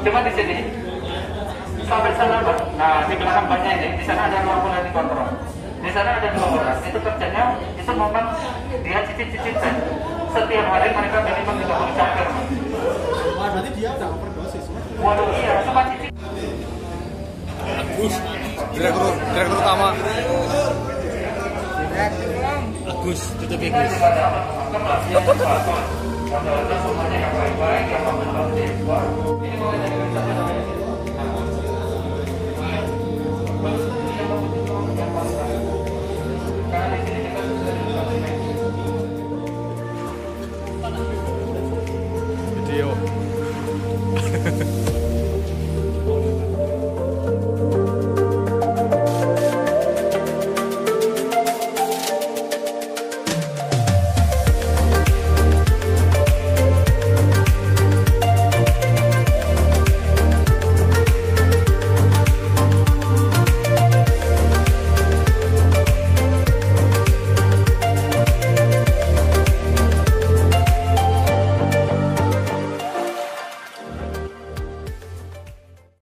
Cuma di sini sampai sana Pak. Nah di belakang banyak ini, di sana ada ruang quality control. Di sana ada 2 orang. Itu kerjanya itu memang dia cicit-cicit teh. Setiap hari mereka minimal 30 cangkir. Wah, berarti dia udah overdosis. Waduh iya, cuma cicit. Agus, direktur utama. Agus, tutup Agus. Semuanya yang baik-baik, yang membantu. Ini mau video.